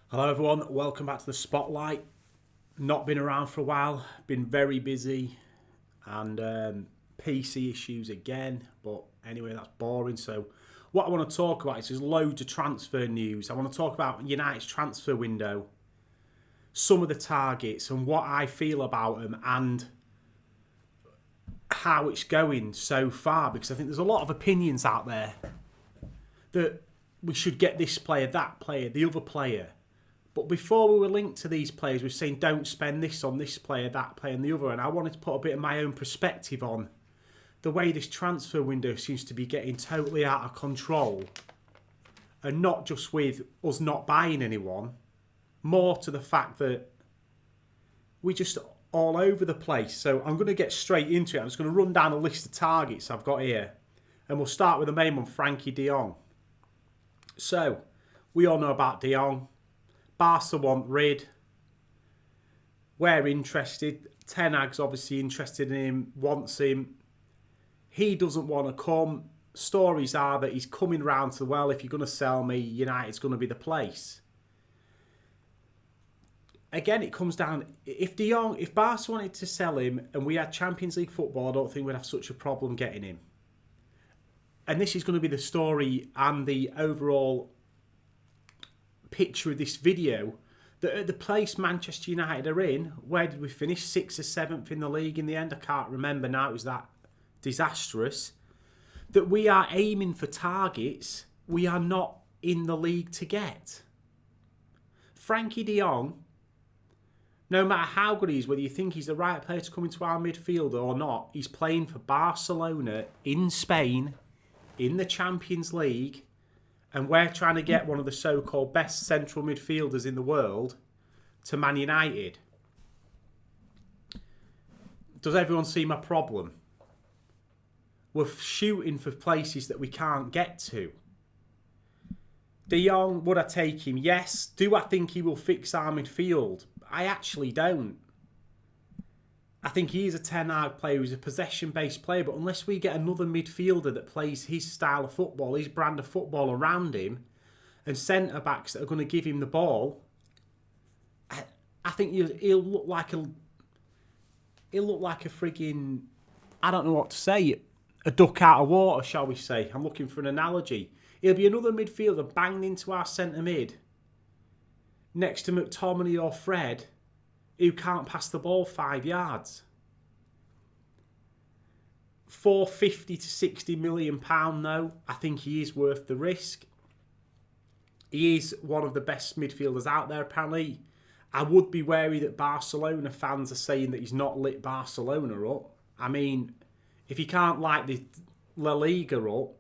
Hello everyone, welcome back to the Spotlight. Not been around for a while, been very busy and PC issues again, but anyway that's boring. So what I want to talk about is there's loads of transfer news. I want to talk about United's transfer window, some of the targets and what I feel about them and how it's going so far, because I think there's a lot of opinions out there that we should get this player, that player, the other player. But before we were linked to these players, we were saying don't spend this on this player, that player and the other. And I wanted to put a bit of my own perspective on the way this transfer window seems to be getting totally out of control. And not just with us not buying anyone, more to the fact that we just all over the place. So I'm going to get straight into it. I'm just going to run down a list of targets I've got here. And we'll start with the main one, Frankie de Jong. So, we all know about de Jong. Barca want rid. We're interested. Ten Hag's obviously interested in him, wants him. He doesn't want to come. Stories are that he's coming round to, well, if you're going to sell me, United's going to be the place. Again, it comes down, if de Jong, if Barca wanted to sell him and we had Champions League football, I don't think we'd have such a problem getting him. And this is going to be the story and the overall picture of this video, that at the place Manchester United are in, where did we finish? 6th or 7th in the league in the end? I can't remember now, it was that disastrous. That we are aiming for targets we are not in the league to get. Frankie de Jong, no matter how good he is, whether you think he's the right player to come into our midfield or not, he's playing for Barcelona in Spain, in the Champions League, and we're trying to get one of the so-called best central midfielders in the world to Man United. Does everyone see my problem? We're shooting for places that we can't get to. De Jong, would I take him? Yes. Do I think he will fix our midfield? I actually don't. I think he is a Ten Hag player, he's a possession-based player, but unless we get another midfielder that plays his style of football, his brand of football around him, and centre-backs that are going to give him the ball, I think he'll look like a frigging, I don't know what to say, a duck out of water, shall we say. I'm looking for an analogy. He'll be another midfielder banged into our centre mid, next to McTominay or Fred, who can't pass the ball 5 yards. 450 to 60 million pound though, I think he is worth the risk. He is one of the best midfielders out there apparently. I would be wary that Barcelona fans are saying that he's not lit Barcelona up. I mean, if he can't light the La Liga up,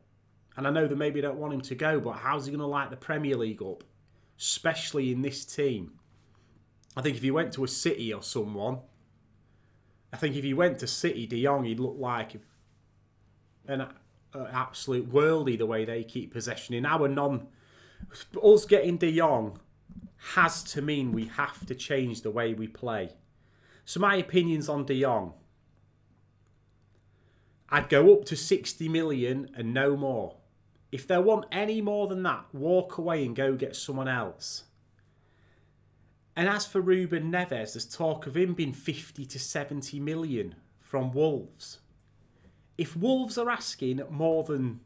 and I know that maybe don't want him to go, but how's he going to light the Premier League up? Especially in this team. I think if he went to a City or someone, I think if he went to City, de Jong, he'd look like an absolute worldie the way they keep possession. In our us getting de Jong has to mean we have to change the way we play. So my opinions on de Jong, I'd go up to 60 million and no more. If they want any more than that, walk away and go get someone else. And as for Ruben Neves, there's talk of him being 50 to 70 million from Wolves. If Wolves are asking more than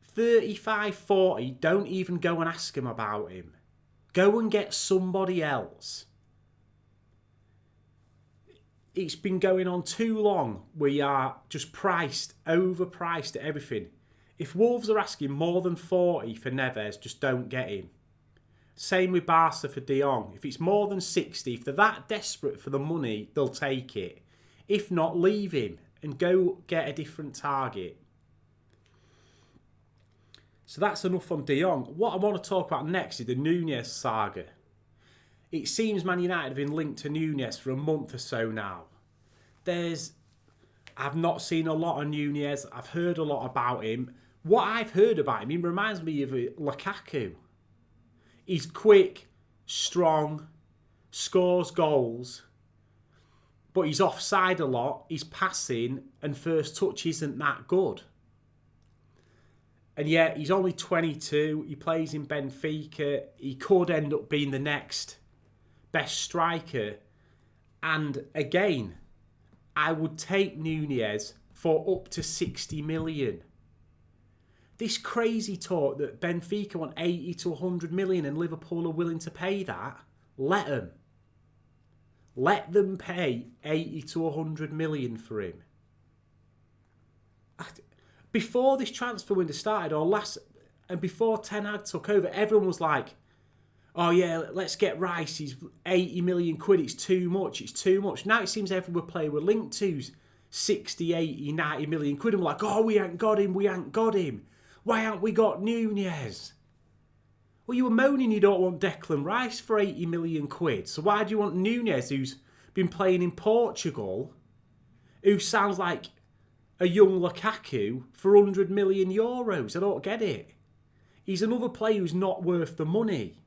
35, 40, don't even go and ask him about him. Go and get somebody else. It's been going on too long. We are just overpriced at everything. If Wolves are asking more than 40 for Neves, just don't get him. Same with Barca for de Jong. If it's more than 60, if they're that desperate for the money, they'll take it. If not, leave him and go get a different target. So that's enough on de Jong. What I want to talk about next is the Nunez saga. It seems Man United have been linked to Nunez for a month or so now. I've not seen a lot of Nunez. I've heard a lot about him. What I've heard about him, he reminds me of Lukaku. He's quick, strong, scores goals, but he's offside a lot, he's passing, and first touch isn't that good. And yet, he's only 22. He plays in Benfica. He could end up being the next best striker. And again, I would take Nunez for up to 60 million. This crazy talk that Benfica want 80 to 100 million and Liverpool are willing to pay that, let them. Let them pay 80 to 100 million for him. Before this transfer window started, and before Ten Hag took over, everyone was like, oh yeah, let's get Rice, he's 80 million quid, it's too much. Now it seems every player we're linked to's 60, 80, 90 million quid, and we're like, oh, we ain't got him. Why haven't we got Nunez? Well, you were moaning you don't want Declan Rice for 80 million quid, so why do you want Nunez, who's been playing in Portugal, who sounds like a young Lukaku, for 100 million euros? I don't get it. He's another player who's not worth the money.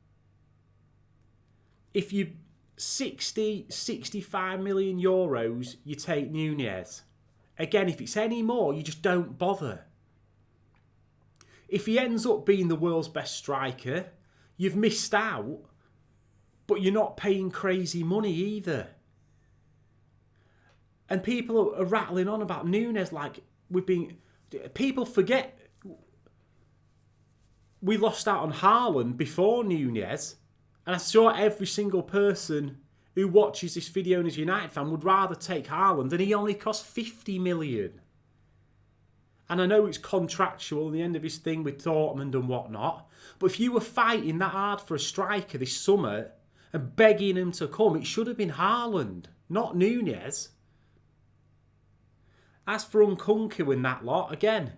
If you 60, 65 million euros, you take Nunez. Again, if it's any more, you just don't bother. If he ends up being the world's best striker, you've missed out, but you're not paying crazy money either. And people are rattling on about Nunez like people forget we lost out on Haaland before Nunez, and I'm sure every single person who watches this video and is a United fan would rather take Haaland, and he only cost 50 million. And I know it's contractual at the end of his thing with Dortmund and whatnot, but if you were fighting that hard for a striker this summer and begging him to come, it should have been Haaland, not Nunez. As for Nkunku and that lot, again,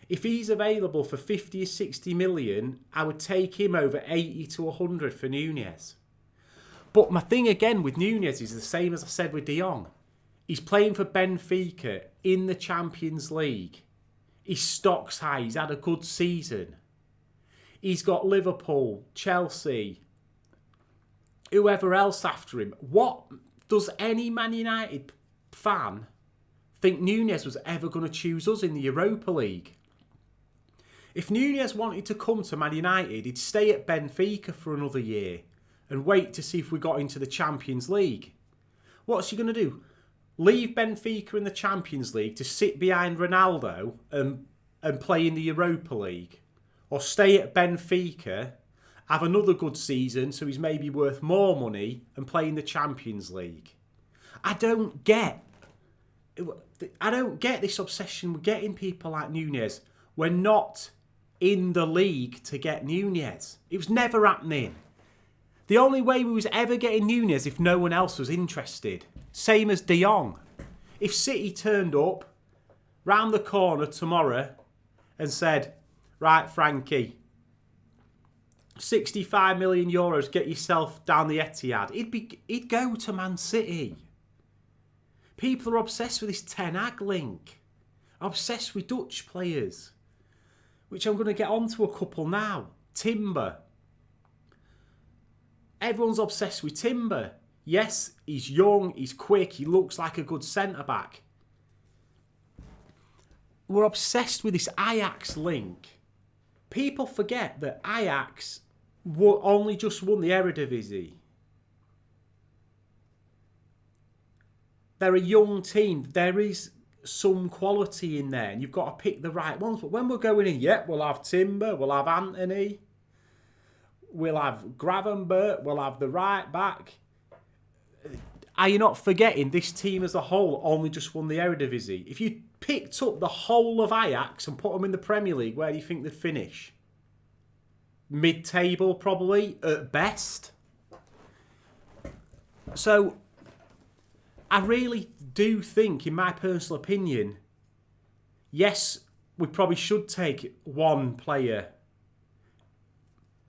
if he's available for 50 or 60 million, I would take him over 80 to 100 for Nunez. But my thing again with Nunez is the same as I said with De Jong. He's playing for Benfica in the Champions League. His stock's high. He's had a good season. He's got Liverpool, Chelsea, whoever else after him. What does any Man United fan think Nunez was ever going to choose us in the Europa League? If Nunez wanted to come to Man United, he'd stay at Benfica for another year and wait to see if we got into the Champions League. What's he going to do? Leave Benfica in the Champions League to sit behind Ronaldo and play in the Europa League? Or stay at Benfica, have another good season so he's maybe worth more money and play in the Champions League? I don't get this obsession with getting people like Nunez. We're not in the league to get Nunez. It was never happening. The only way we was ever getting Nunez if no one else was interested. Same as De Jong. If City turned up round the corner tomorrow and said, right, Frankie, 65 million euros, get yourself down the Etihad, he'd go to Man City. People are obsessed with this Ten Hag link. Obsessed with Dutch players. Which I'm going to get onto a couple now. Timber. Everyone's obsessed with Timber. Yes, he's young, he's quick, he looks like a good centre-back. We're obsessed with this Ajax link. People forget that Ajax only just won the Eredivisie. They're a young team. There is some quality in there, and you've got to pick the right ones. But when we're going in, we'll have Timber, we'll have Anthony, we'll have Gravenberch, we'll have the right back. Are you not forgetting this team as a whole only just won the Eredivisie? If you picked up the whole of Ajax and put them in the Premier League, where do you think they'd finish? Mid-table, probably, at best. So, I really do think, in my personal opinion, yes, we probably should take one player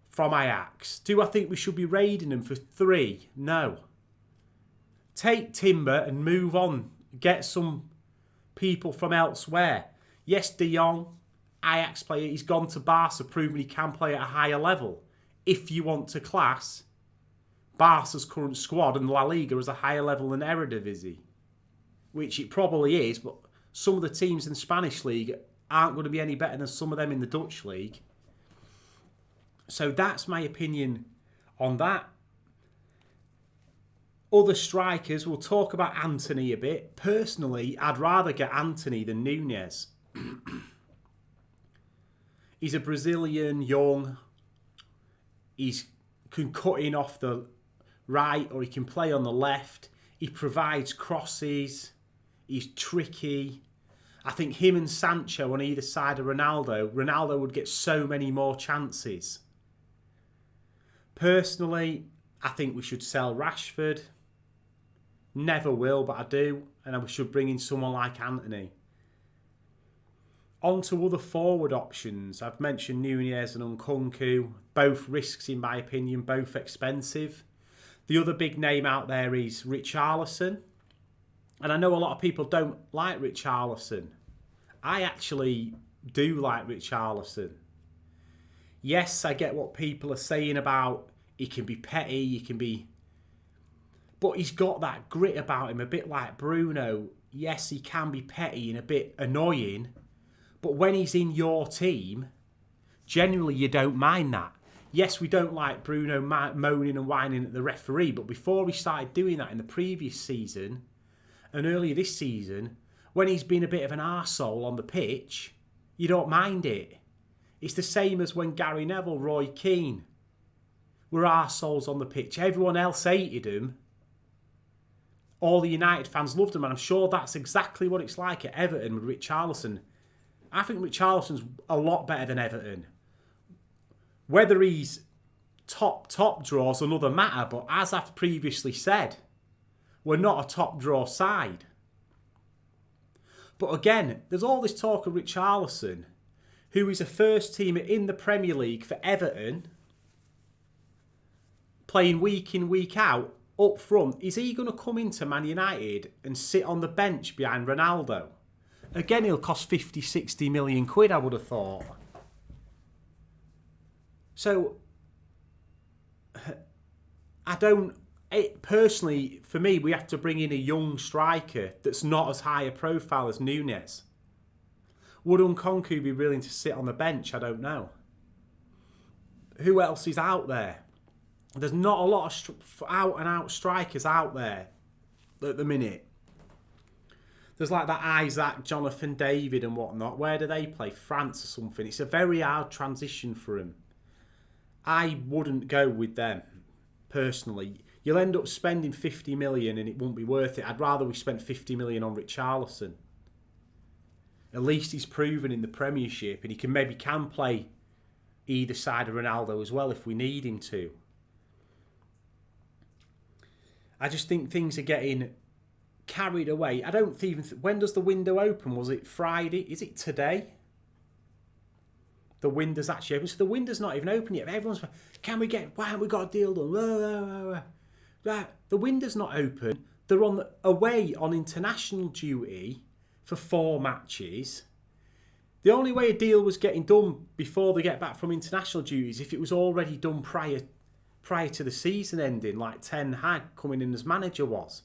from Ajax. Do I think we should be raiding them for 3? No. Take Timber and move on. Get some people from elsewhere. Yes, De Jong, Ajax player, he's gone to Barca, proving he can play at a higher level. If you want to class Barca's current squad and La Liga as a higher level than Eredivisie, which it probably is, but some of the teams in the Spanish league aren't going to be any better than some of them in the Dutch league. So that's my opinion on that. Other strikers, we'll talk about Anthony a bit. Personally, I'd rather get Anthony than Nunez. He's a Brazilian, young. He can cut in off the right or he can play on the left. He provides crosses. He's tricky. I think him and Sancho on either side of Ronaldo would get so many more chances. Personally, I think we should sell Rashford. Never will, but I do. And we should bring in someone like Anthony. On to other forward options. I've mentioned Nunez and Nkunku. Both risks, in my opinion, both expensive. The other big name out there is Richarlison. And I know a lot of people don't like Richarlison. I actually do like Richarlison. Yes, I get what people are saying about he can be petty, he can be... But he's got that grit about him, a bit like Bruno. Yes, he can be petty and a bit annoying. But when he's in your team, generally you don't mind that. Yes, we don't like Bruno moaning and whining at the referee, but before he started doing that in the previous season and earlier this season, when he's been a bit of an arsehole on the pitch, you don't mind it. It's the same as when Gary Neville, Roy Keane were arseholes on the pitch. Everyone else hated him. All the United fans loved him, and I'm sure that's exactly what it's like at Everton with Richarlison. I think Richarlison's a lot better than Everton. Whether he's top draw is another matter, but as I've previously said, we're not a top draw side. But again, there's all this talk of Richarlison, who is a first teamer in the Premier League for Everton, playing week in, week out, up front. Is he going to come into Man United and sit on the bench behind Ronaldo? Again, he'll cost 50, 60 million quid, I would have thought. So, personally, for me, we have to bring in a young striker that's not as high a profile as Nunez. Would Nkunku be willing to sit on the bench? I don't know. Who else is out there? There's not a lot of out-and-out strikers out there at the minute. There's like that Isaac, Jonathan David and whatnot. Where do they play? France or something. It's a very hard transition for him. I wouldn't go with them, personally. You'll end up spending 50 million and it won't be worth it. I'd rather we spent 50 million on Richarlison. At least he's proven in the Premiership and he can play either side of Ronaldo as well if we need him to. I just think things are getting carried away. I don't even... when does the window open? Was it Friday? Is it today? The window's actually open. So the window's not even open yet. Everyone's... why haven't we got a deal done? Right. The window's not open. They're away on international duty for 4 matches. The only way a deal was getting done before they get back from international duty is if it was already done prior to the season ending, like Ten Hag coming in as manager was.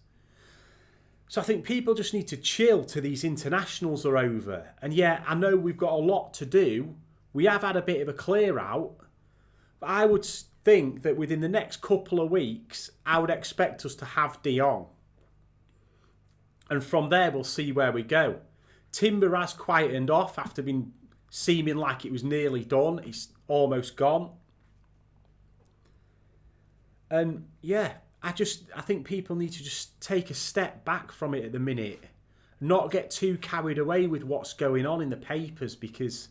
So I think people just need to chill till these internationals are over. And yeah, I know we've got a lot to do. We have had a bit of a clear out. But I would think that within the next couple of weeks, I would expect us to have De Jong. And from there, we'll see where we go. Timber has quietened off after being seeming like it was nearly done. It's almost gone. And yeah, I think people need to just take a step back from it at the minute. Not get too carried away with what's going on in the papers because,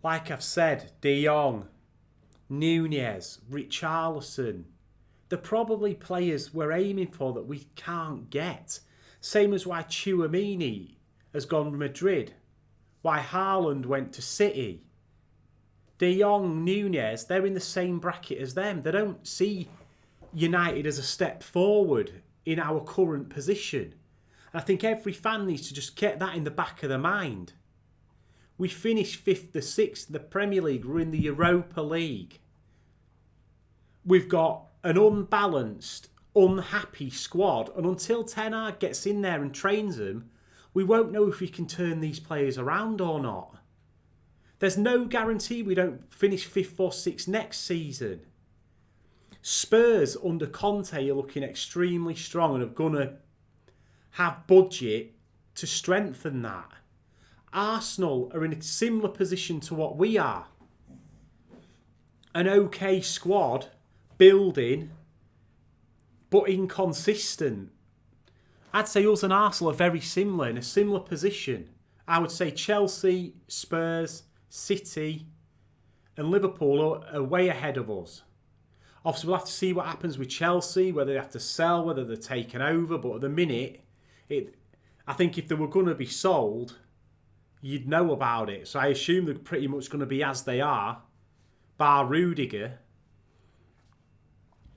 like I've said, De Jong, Nunez, Richarlison, they're probably players we're aiming for that we can't get. Same as why Tchouaméni has gone to Madrid. Why Haaland went to City. De Jong, Nunez, they're in the same bracket as them. They don't see United as a step forward in our current position. And I think every fan needs to just get that in the back of their mind. We finished 5th or 6th in the Premier League. We're in the Europa League. We've got an unbalanced, unhappy squad. And until Ten Hag gets in there and trains them, we won't know if we can turn these players around or not. There's no guarantee we don't finish 5th or 6th next season. Spurs under Conte are looking extremely strong and are going to have budget to strengthen that. Arsenal are in a similar position to what we are. An okay squad, building, but inconsistent. I'd say us and Arsenal are very similar, in a similar position. I would say Chelsea, Spurs, City and Liverpool are way ahead of us. Obviously, we'll have to see what happens with Chelsea, whether they have to sell, whether they're taken over. But at the minute, I think if they were going to be sold, you'd know about it. So I assume they're pretty much going to be as they are, bar Rudiger,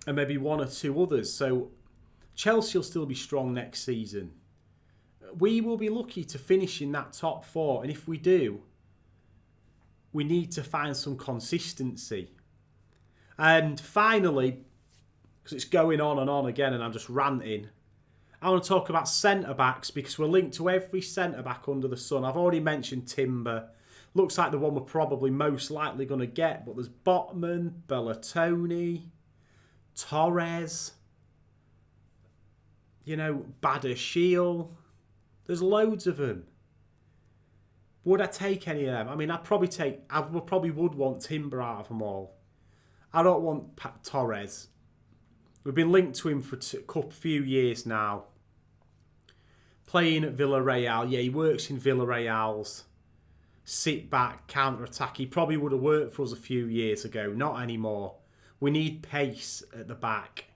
and maybe one or two others. So Chelsea will still be strong next season. We will be lucky to finish in that top 4. And if we do, we need to find some consistency. And finally, because it's going on and on again and I'm just ranting, I want to talk about centre-backs because we're linked to every centre-back under the sun. I've already mentioned Timber. Looks like the one we're probably most likely going to get. But there's Botman, Bellatoni, Torres, Badashil. There's loads of them. Would I take any of them? I mean, I probably would want Timber out of them all. I don't want Torres. We've been linked to him for a few years now. Playing at Villarreal. Yeah, he works in Villarreal's sit back, counter-attack. He probably would have worked for us a few years ago. Not anymore. We need pace at the back.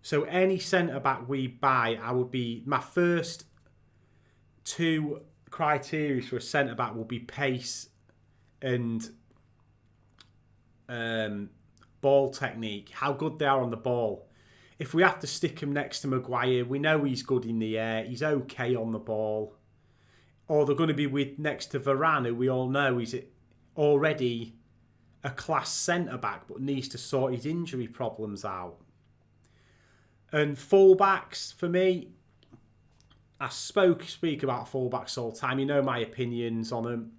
So any centre-back we buy, my first 2 criteria for a centre-back will be pace and ball technique, how good they are on the ball. If we have to stick him next to Maguire, we know he's good in the air, he's okay on the ball. Or they're going to be next to Varane, who we all know is already a class centre-back but needs to sort his injury problems out. And full-backs, for me, I speak about full-backs all the time. You know my opinions on them.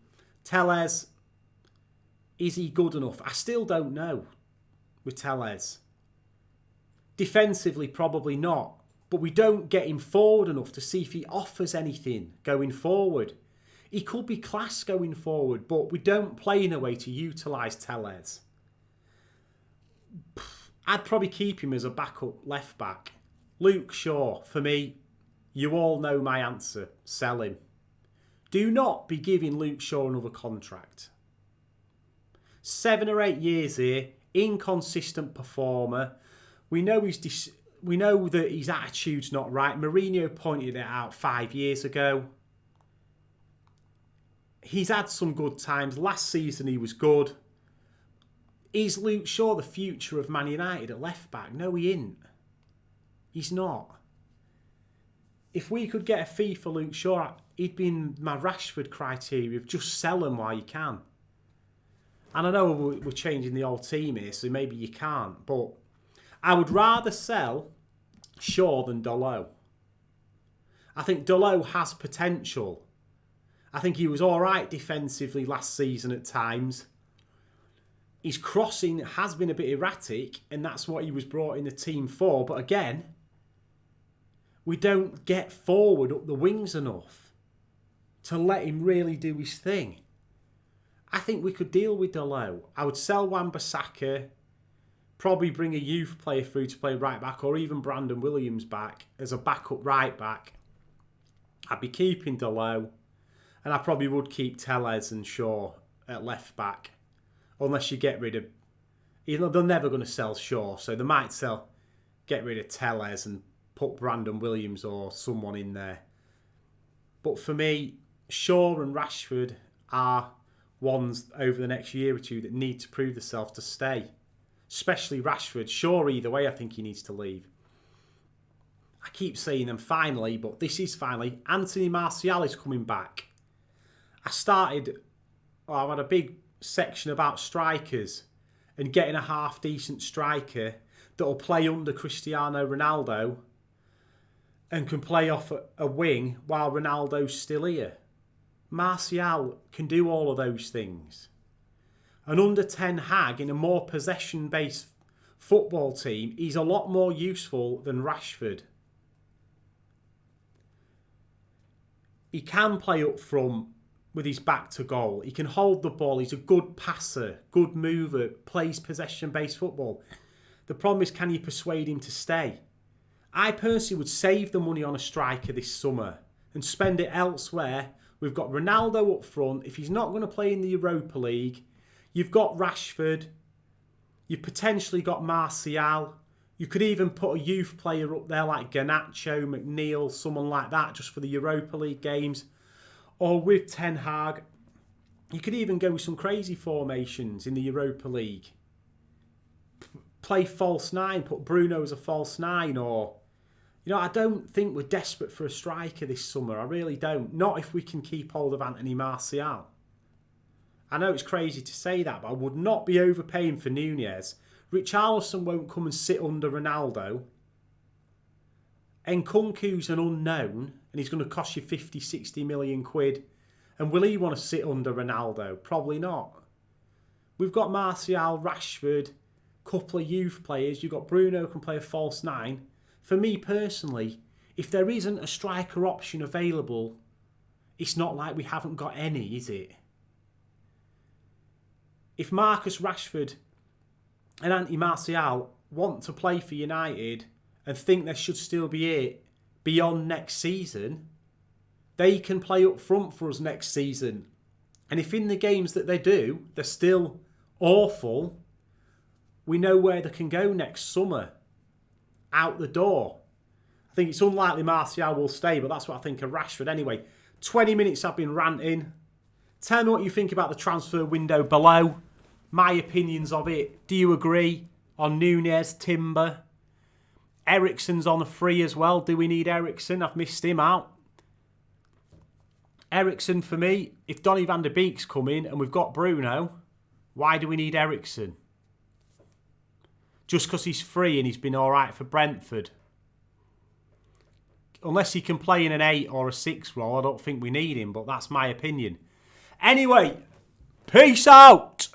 Tellez, is he good enough? I still don't know with Tellez. Defensively, probably not. But we don't get him forward enough to see if he offers anything going forward. He could be class going forward, but we don't play in a way to utilise Tellez. I'd probably keep him as a backup left back. Luke Shaw, for me, you all know my answer. Sell him. Do not be giving Luke Shaw another contract. 7 or 8 years here, inconsistent performer. We know that his attitude's not right. Mourinho pointed it out 5 years ago. He's had some good times. Last season he was good. Is Luke Shaw the future of Man United at left back? No, he isn't. He's not. If we could get a fee for Luke Shaw, he'd be in my Rashford criteria of just sell him while you can. And I know we're changing the whole team here, so maybe you can't. But I would rather sell Shaw than Dalot. I think Dalot has potential. I think he was all right defensively last season at times. His crossing has been a bit erratic, and that's what he was brought in the team for. But again, we don't get forward up the wings enough to let him really do his thing. I think we could deal with Dalot. I would sell Wan-Bissaka, probably bring a youth player through to play right back, or even Brandon Williams back as a backup right back. I'd be keeping Dalot, and I probably would keep Tellez and Shaw at left back, unless you get rid of. They're never going to sell Shaw, so they might get rid of Tellez and put Brandon Williams or someone in there. But for me, Shaw and Rashford are ones over the next year or two that need to prove themselves to stay. Especially Rashford. Shaw, either way, I think he needs to leave. I keep saying them finally, but this is finally. Anthony Martial is coming back. I had a big section about strikers and getting a half-decent striker that will play under Cristiano Ronaldo and can play off a wing while Ronaldo's still here. Martial can do all of those things. And under Ten Hag, in a more possession-based football team, he's a lot more useful than Rashford. He can play up front with his back to goal. He can hold the ball. He's a good passer, good mover, plays possession-based football. The problem is, can you persuade him to stay? I personally would save the money on a striker this summer and spend it elsewhere. We've got Ronaldo up front. If he's not going to play in the Europa League, you've got Rashford. You've potentially got Martial. You could even put a youth player up there like Garnacho, McNeil, someone like that, just for the Europa League games. Or with Ten Hag, you could even go with some crazy formations in the Europa League. Play false nine, put Bruno as a false nine, or... I don't think we're desperate for a striker this summer. I really don't. Not if we can keep hold of Anthony Martial. I know it's crazy to say that, but I would not be overpaying for Nunez. Richarlison won't come and sit under Ronaldo. Nkunku's an unknown, and he's going to cost you 50, 60 million quid. And will he want to sit under Ronaldo? Probably not. We've got Martial, Rashford, couple of youth players. You've got Bruno who can play a false nine. For me personally, if there isn't a striker option available, it's not like we haven't got any, is it? If Marcus Rashford and Anthony Martial want to play for United and think there should still be it beyond next season, they can play up front for us next season. And if in the games that they do, they're still awful, we know where they can go next summer. Out the door. I think it's unlikely Martial will stay, but that's what I think of Rashford anyway. 20 minutes I've been ranting. Tell me what you think about the transfer window below. My opinions of it. Do you agree on Nunez, Timber? Eriksen's on a free as well. Do we need Eriksen? I've missed him out. Eriksen for me, if Donny van der Beek's coming and we've got Bruno, why do we need Eriksen? Just because he's free and he's been alright for Brentford. Unless he can play in an 8 or a 6 role, I don't think we need him, but that's my opinion. Anyway, peace out!